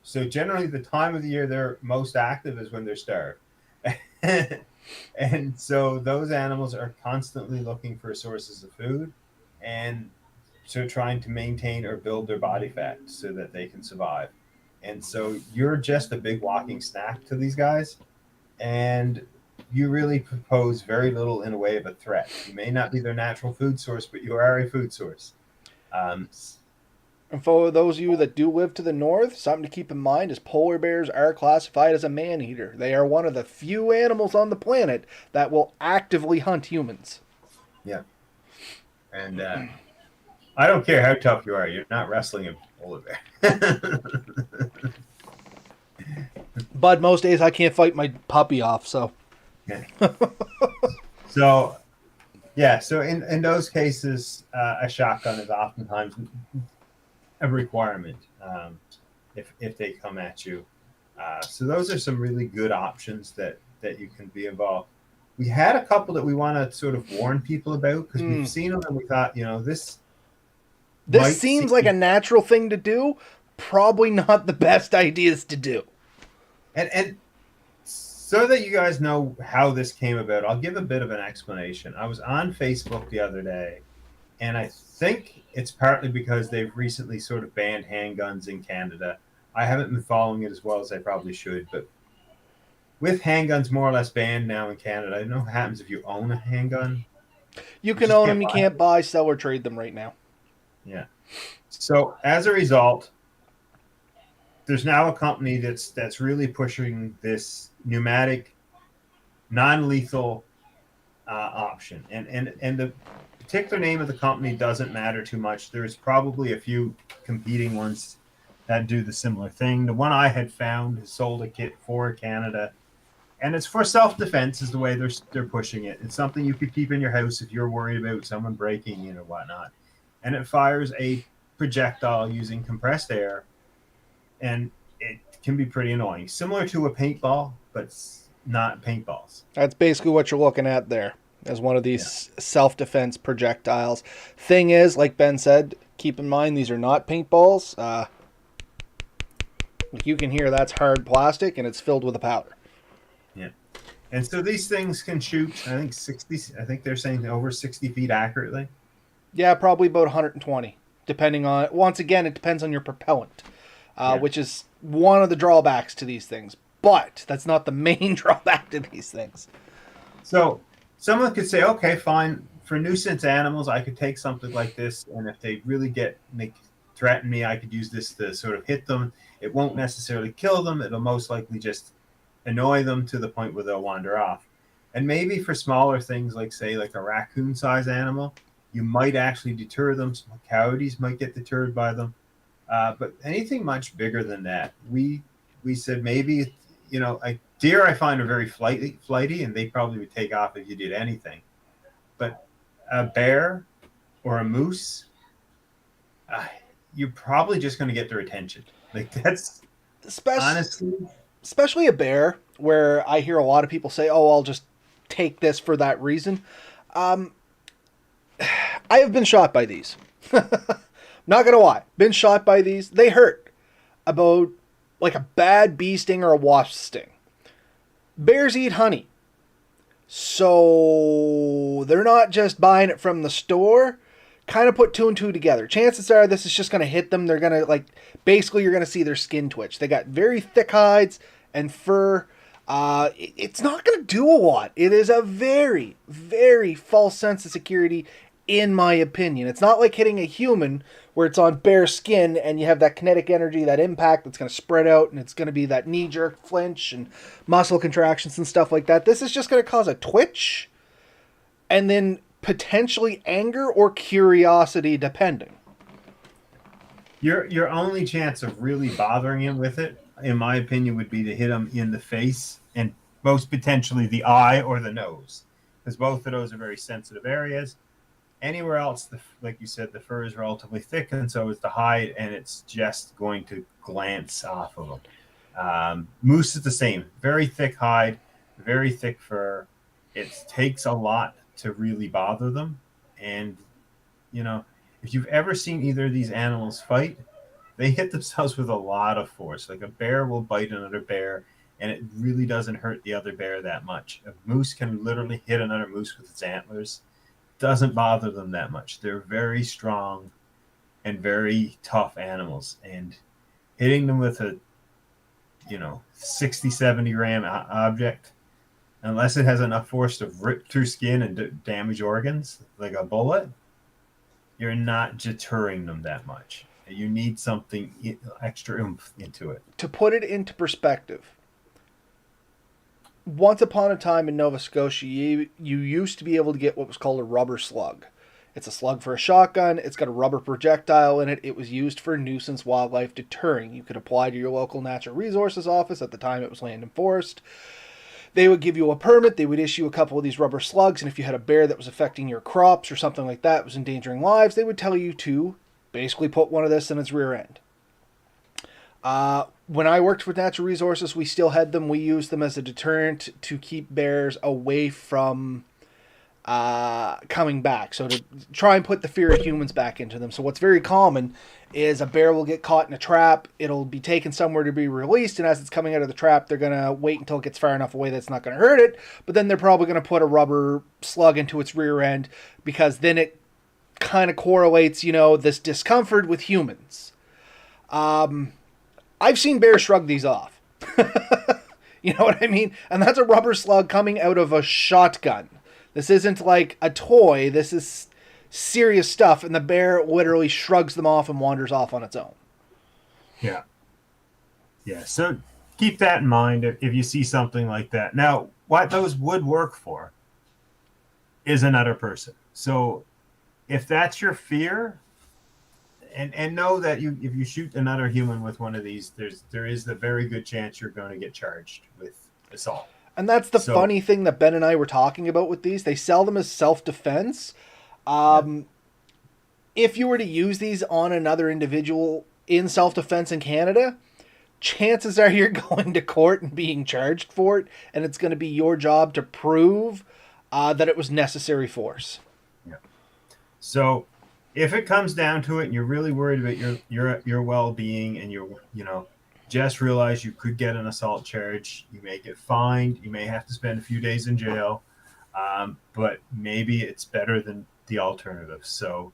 So generally the time of the year they're most active is when they're starved. And so those animals are constantly looking for sources of food, and so trying to maintain or build their body fat so that they can survive. And so you're just a big walking snack to these guys, and you really propose very little in a way of a threat. You may not be their natural food source, but you are a food source. And for those of you that do live to the north, something to keep in mind is polar bears are classified as a man-eater. They are one of the few animals on the planet that will actively hunt humans. Yeah. And I don't care how tough you are, you're not wrestling a polar bear. Bud, most days I can't fight my puppy off, so. Yeah. So in those cases, a shotgun is oftentimes a requirement if they come at you. So those are some really good options that you can be involved. We had a couple that we want to sort of warn people about because we've seen them and we thought, this seems like a natural thing to do. Probably not the best ideas to do. And so that you guys know how this came about, I'll give a bit of an explanation. I was on Facebook the other day, and I think it's partly because they've recently sort of banned handguns in Canada. I haven't been following it as well as I probably should, but with handguns more or less banned now in Canada, I don't know what happens if you own a handgun. You can own them, you can't buy, sell, or trade them right now. Yeah. So as a result, there's now a company that's really pushing this pneumatic, non-lethal option, and the particular name of the company doesn't matter too much. There's probably a few competing ones that do the similar thing. The one I had found has sold a kit for Canada, and it's for self-defense is the way they're pushing it. It's something you could keep in your house if you're worried about someone breaking in or whatnot. And it fires a projectile using compressed air, and it can be pretty annoying. Similar to a paintball, but not paintballs. That's basically what you're looking at there as one of these self-defense projectiles. Thing is, like Ben said, keep in mind these are not paintballs. Like you can hear, that's hard plastic, and it's filled with a powder. Yeah. And so these things can shoot, I think they're saying over 60 feet accurately. Yeah, probably about 120, depending on, once again, it depends on your propellant, which is one of the drawbacks to these things. But that's not the main drawback to these things. So someone could say, okay, fine, for nuisance animals, I could take something like this, and if they really threaten me, I could use this to sort of hit them. It won't necessarily kill them. It'll most likely just annoy them to the point where they'll wander off. And maybe for smaller things like, say, like a raccoon size animal, you might actually deter them. Some coyotes might get deterred by them. But anything much bigger than that, we said maybe, like deer I find are very flighty, and they probably would take off if you did anything. But a bear or a moose, you're probably just going to get their attention. Like that's honestly, especially a bear, where I hear a lot of people say, "Oh, I'll just take this for that reason." I have been shot by these. Not gonna lie, been shot by these. They hurt about like a bad bee sting or a wasp sting. Bears eat honey, so they're not just buying it from the store. Kind of put two and two together. Chances are this is just going to hit them. They're going to basically you're going to see their skin twitch. They got very thick hides and fur. It's not going to do a lot. It is a very, very false sense of security, in my opinion. It's not like hitting a human where it's on bare skin and you have that kinetic energy, that impact that's going to spread out, and it's going to be that knee-jerk flinch and muscle contractions and stuff like that. This is just going to cause a twitch and then potentially anger or curiosity, depending. Your only chance of really bothering him with it, in my opinion, would be to hit him in the face and most potentially the eye or the nose, because both of those are very sensitive areas. Anywhere else, like you said, the fur is relatively thick, and so is the hide, and it's just going to glance off of them. Moose is the same. Very thick hide, very thick fur. It takes a lot to really bother them. And, if you've ever seen either of these animals fight, they hit themselves with a lot of force. Like a bear will bite another bear, and it really doesn't hurt the other bear that much. A moose can literally hit another moose with its antlers. Doesn't bother them that much. They're very strong and very tough animals, and hitting them with a 60-70 gram object, unless it has enough force to rip through skin and damage organs like a bullet, you're not deterring them that much. You need something extra oomph into it. To put it into perspective, once upon a time in Nova Scotia, you used to be able to get what was called a rubber slug. It's a slug for a shotgun. It's got a rubber projectile in it. It was used for nuisance wildlife deterring. You could apply to your local natural resources office. At the time, it was Land and Forest. They would give you a permit. They would issue a couple of these rubber slugs. And if you had a bear that was affecting your crops or something like that, was endangering lives, they would tell you to basically put one of this in its rear end. When I worked with natural resources, we still had them. We used them as a deterrent to keep bears away from coming back. So to try and put the fear of humans back into them. So what's very common is a bear will get caught in a trap. It'll be taken somewhere to be released. And as it's coming out of the trap, they're going to wait until it gets far enough away that it's not going to hurt it. But then they're probably going to put a rubber slug into its rear end, because then it kind of correlates, this discomfort with humans. I've seen bears shrug these off. You know what I mean? And that's a rubber slug coming out of a shotgun. This isn't like a toy. This is serious stuff. And the bear literally shrugs them off and wanders off on its own. Yeah. Yeah. So keep that in mind if you see something like that. Now, what those would work for is another person. So if that's your fear, and know that if you shoot another human with one of these, there is the very good chance you're going to get charged with assault. And that's the funny thing that Ben and I were talking about with these. They sell them as self-defense. If you were to use these on another individual in self-defense in Canada, chances are you're going to court and being charged for it, and it's going to be your job to prove that it was necessary force. Yeah. So if it comes down to it and you're really worried about your well-being, and just realize you could get an assault charge, you may get fined, you may have to spend a few days in jail, but maybe it's better than the alternative. So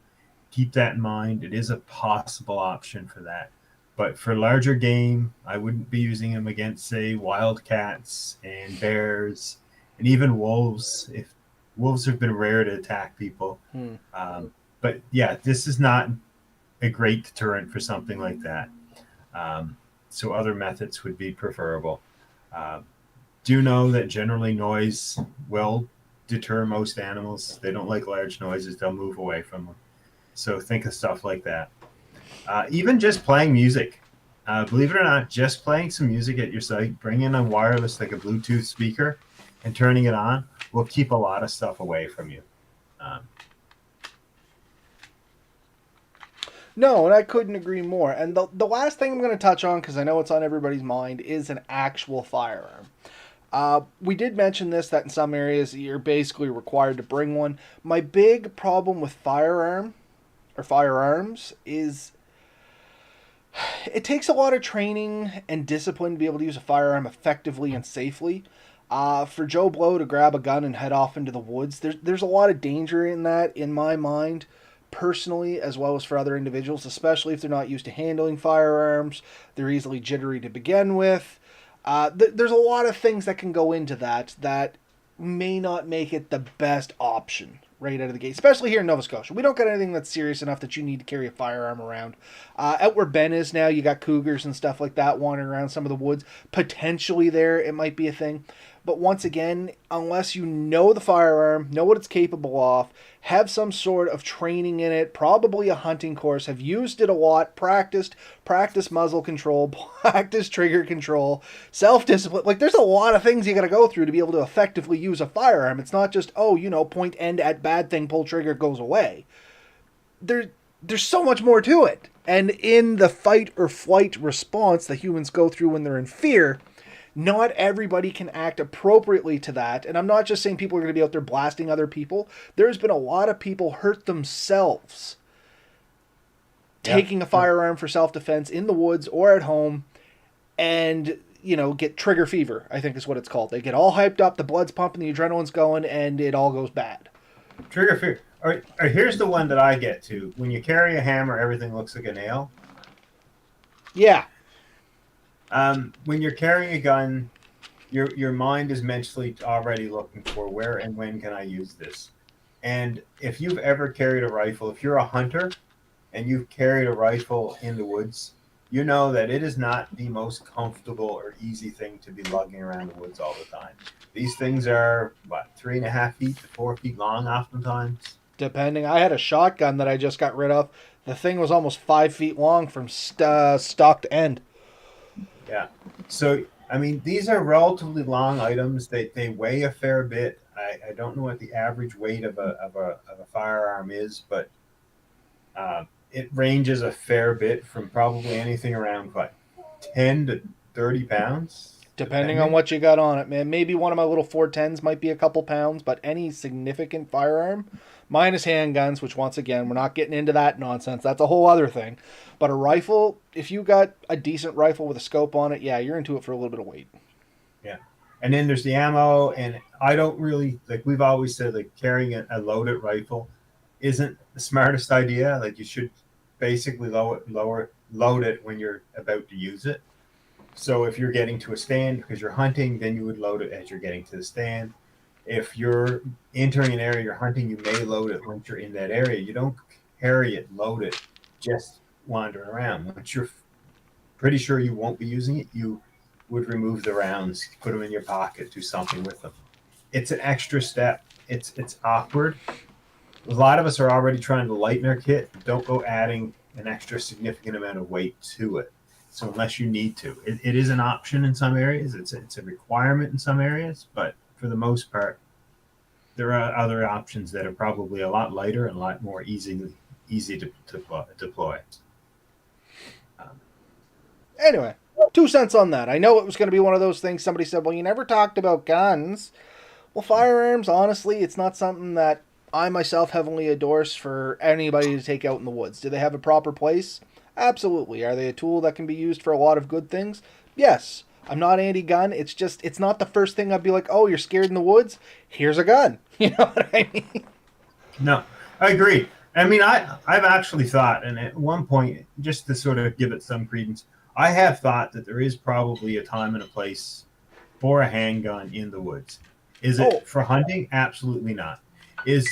keep that in mind. It is a possible option for that. But for larger game, I wouldn't be using them against, say, wildcats and bears and even wolves. If wolves have been rare to attack people. But yeah, this is not a great deterrent for something like that. So other methods would be preferable. Uh, do know that generally noise will deter most animals. They don't like large noises. They'll move away from them. So think of stuff like that. Even just playing music. Believe it or not, just playing some music at your site, bringing a wireless, like a Bluetooth speaker, and turning it on will keep a lot of stuff away from you. Um, No, and I couldn't agree more. And the last thing I'm going to touch on, because I know it's on everybody's mind, is an actual firearm. We did mention this, that in some areas you're basically required to bring one. My big problem with firearms is it takes a lot of training and discipline to be able to use a firearm effectively and safely. For Joe Blow to grab a gun and head off into the woods, there's a lot of danger in that, in my mind, personally, as well as for other individuals, especially if they're not used to handling firearms. They're easily jittery to begin with. There's a lot of things that can go into that may not make it the best option right out of the gate, especially here in Nova Scotia. We don't got anything that's serious enough that you need to carry a firearm around. Out where Ben is now, you got cougars and stuff like that wandering around some of the woods. Potentially there, it might be a thing. But once again, unless you know the firearm, know what it's capable of, have some sort of training in it, probably a hunting course, have used it a lot, practiced muzzle control, practice trigger control, self-discipline. Like, there's a lot of things you got to go through to be able to effectively use a firearm. It's not just, point end at bad thing, pull trigger, goes away. There's so much more to it. And in the fight or flight response that humans go through when they're in fear, not everybody can act appropriately to that. And I'm not just saying people are going to be out there blasting other people. There's been a lot of people hurt themselves taking a firearm for self-defense in the woods or at home and, get trigger fever, I think is what it's called. They get all hyped up, the blood's pumping, the adrenaline's going, and it all goes bad. Trigger fever. All right, here's the one that I get to. When you carry a hammer, everything looks like a nail. Yeah. When you're carrying a gun, your mind is mentally already looking for where and when can I use this. And if you've ever carried a rifle, if you're a hunter and you've carried a rifle in the woods, you know that it is not the most comfortable or easy thing to be lugging around the woods all the time. These things are, 3.5 feet to 4 feet long oftentimes? Depending. I had a shotgun that I just got rid of. The thing was almost 5 feet long from stock to end. Yeah. So, these are relatively long items. They weigh a fair bit. I don't know what the average weight of a firearm is, but it ranges a fair bit from probably anything around 10 to 30 pounds. Depending on what you got on it, man. Maybe one of my little 410s might be a couple pounds, but any significant firearm, minus handguns, which once again, we're not getting into that nonsense. That's a whole other thing. But a rifle, if you got a decent rifle with a scope on it, yeah, you're into it for a little bit of weight. Yeah. And then there's the ammo, and I don't really, we've always said, carrying a loaded rifle isn't the smartest idea. You should basically load it when you're about to use it. So if you're getting to a stand because you're hunting, then you would load it as you're getting to the stand. If you're entering an area you're hunting, you may load it once you're in that area. You don't carry it loaded, just wandering around. Once you're pretty sure you won't be using it, you would remove the rounds, put them in your pocket, do something with them. It's an extra step. It's awkward. A lot of us are already trying to lighten our kit. Don't go adding an extra significant amount of weight to it. So unless you need to, it is an option in some areas. It's a requirement in some areas, but for the most part, there are other options that are probably a lot lighter and a lot more easy to deploy. Anyway, 2 cents on that. I know it was going to be one of those things. Somebody said, well, you never talked about guns. Well, firearms, honestly, it's not something that I myself heavily endorse for anybody to take out in the woods. Do they have a proper place? Absolutely. Are they a tool that can be used for a lot of good things? Yes. I'm not anti-gun. It's not the first thing I'd be like, oh, you're scared in the woods? Here's a gun. You know what I mean? No, I agree. I've actually thought, and at one point, just to sort of give it some credence, I have thought that there is probably a time and a place for a handgun in the woods. Is it for hunting? Absolutely not. Is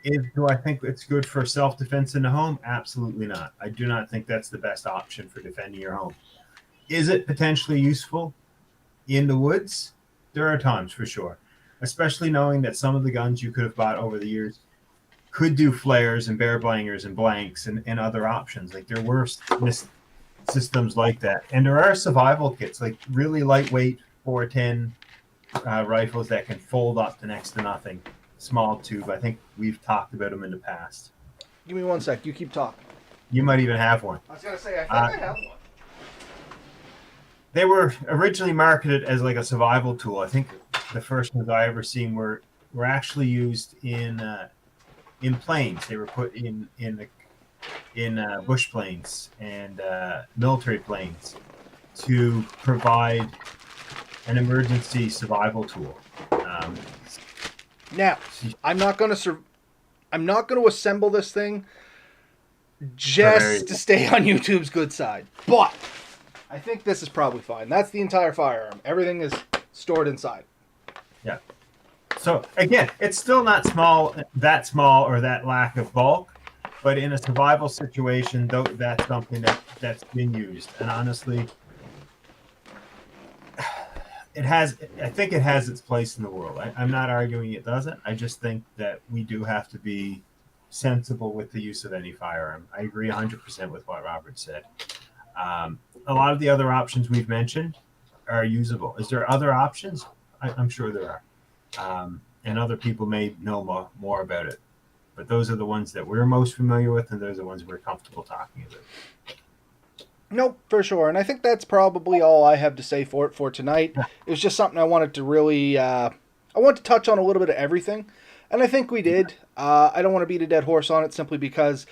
Do I think it's good for self-defense in the home? Absolutely not. I do not think that's the best option for defending your home. Is it potentially useful in the woods? There are times for sure, especially knowing that some of the guns you could have bought over the years could do flares and bear blangers and blanks and other options. Like there were systems like that. And there are survival kits, like really lightweight 410 rifles that can fold up to next to nothing. Small tube. I think we've talked about them in the past. Give me one sec. You keep talking. You might even have one. I was going to say, I think I have one. They were originally marketed as like a survival tool. I think the first ones I ever seen were actually used in planes. They were put in bush planes and military planes to provide an emergency survival tool. Now, I'm not going to assemble this thing just to stay on YouTube's good side, but I think this is probably fine. That's the entire firearm. Everything is stored inside. Yeah. So again, it's still not that small or that lack of bulk, but in a survival situation, though, that's something that's been used. And honestly, I think it has its place in the world. I'm not arguing it doesn't. I just think that we do have to be sensible with the use of any firearm. I agree 100% with what Robert said. A lot of the other options we've mentioned are usable. Is there other options? I'm sure there are. And other people may know more about it. But those are the ones that we're most familiar with, and those are the ones we're comfortable talking about. Nope, for sure. And I think that's probably all I have to say for tonight. It was just something I wanted to really... I want to touch on a little bit of everything. And I think we did. I don't want to beat a dead horse on it simply because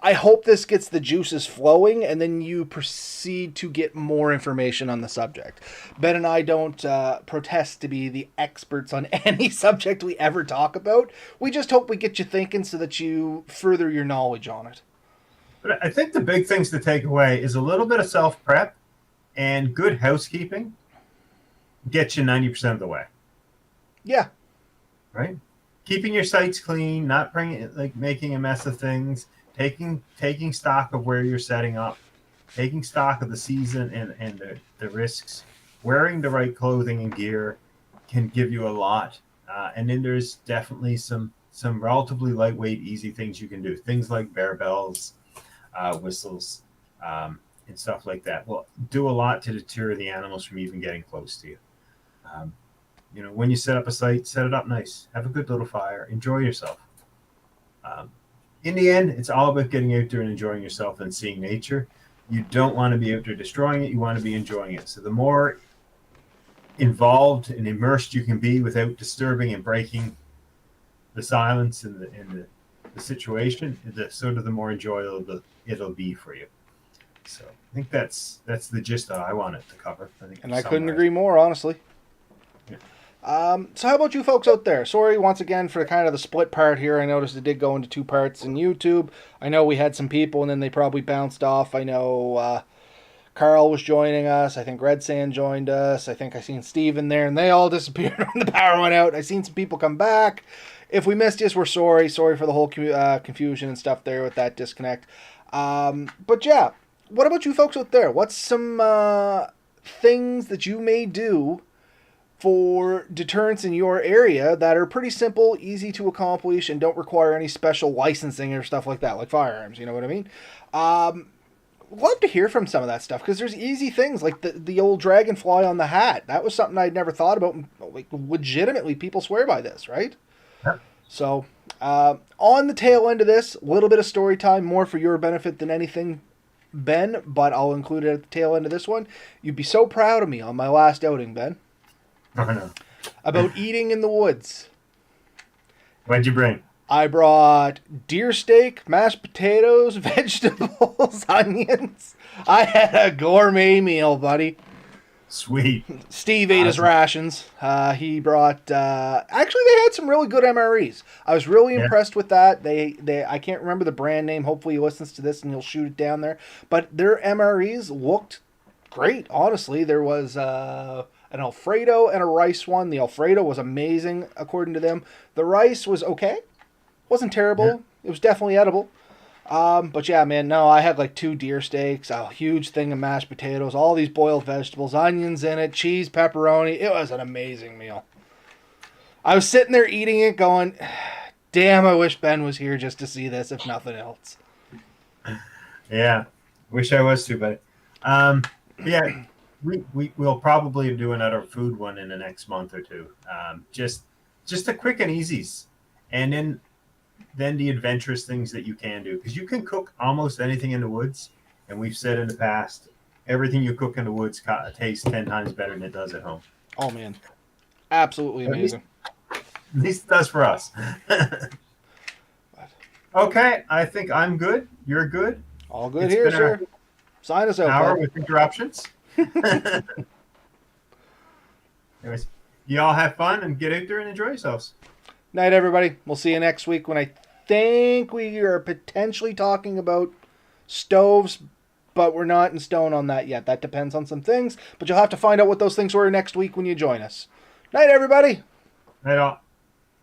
I hope this gets the juices flowing and then you proceed to get more information on the subject. Ben and I don't protest to be the experts on any subject we ever talk about. We just hope we get you thinking so that you further your knowledge on it. But I think the big things to take away is a little bit of self-prep and good housekeeping gets you 90% of the way. Yeah. Right? Keeping your sites clean, not making a mess of things, taking stock of where you're setting up, taking stock of the season and the risks, wearing the right clothing and gear can give you a lot. And then there's definitely some relatively lightweight, easy things you can do. Things like bear bells, whistles, and stuff like that will do a lot to deter the animals from even getting close to you. When you set up a site, set it up nice. Have a good little fire. Enjoy yourself. In the end, it's all about getting out there and enjoying yourself and seeing nature. You don't want to be out there destroying it. You want to be enjoying it. So the more involved and immersed you can be without disturbing and breaking the silence and the situation, the more enjoyable it'll be for you. So I think that's the gist that I wanted to cover. I couldn't agree more, honestly. Yeah. So how about you folks out there? Sorry once again for kind of the split part here. I noticed it did go into 2 parts in YouTube. I know we had some people and then they probably bounced off. I know Carl was joining us. I think Red Sand joined us. I think I seen Steve in there and they all disappeared when the power went out. I seen some people come back. If we missed you, we're sorry. Sorry for the whole confusion and stuff there with that disconnect. But yeah, what about you folks out there? What's some things that you may do for deterrents in your area that are pretty simple, easy to accomplish, and don't require any special licensing or stuff like that, like firearms, you know what I mean? Love to hear from some of that stuff, because there's easy things, like the old dragonfly on the hat. That was something I'd never thought about. Like, legitimately, people swear by this, right? Yeah. So, on the tail end of this, a little bit of story time, more for your benefit than anything, Ben, but I'll include it at the tail end of this one. You'd be so proud of me on my last outing, Ben. I know. About eating in the woods. What'd you bring? I brought deer steak, mashed potatoes, vegetables, onions. I had a gourmet meal, buddy. Sweet. Steve ate his rations. He brought... actually, they had some really good MREs. I was really impressed with that. They I can't remember the brand name. Hopefully he listens to this and he'll shoot it down there. But their MREs looked great, honestly. There was... an Alfredo and a rice one. The Alfredo was amazing, according to them. The rice was okay. Wasn't Yeah. terrible. It was definitely edible. But yeah, man, no, I had like 2 deer steaks, a huge thing of mashed potatoes, all these boiled vegetables, onions in it, cheese, pepperoni. It was an amazing meal. I was sitting there eating it going, damn, I wish Ben was here just to see this, if nothing else. Yeah. Wish I was too, but yeah, we'll probably do another food one in the next month or two. Just the quick and easies, and then the adventurous things that you can do, because you can cook almost anything in the woods, and we've said in the past, everything you cook in the woods tastes 10 times better than it does at home. Oh man, absolutely At least, amazing. at least it does for us. Okay, I think I'm good. You're good. All good It's here, been sir. an Sign us out, hour bud. with interruptions. Anyways, you all have fun and get out there and enjoy yourselves. Night, everybody. We'll see you next week when I think we are potentially talking about stoves, but we're not in stone on that yet. That depends on some things, but you'll have to find out what those things were next week when you join us. Night, everybody. Night all.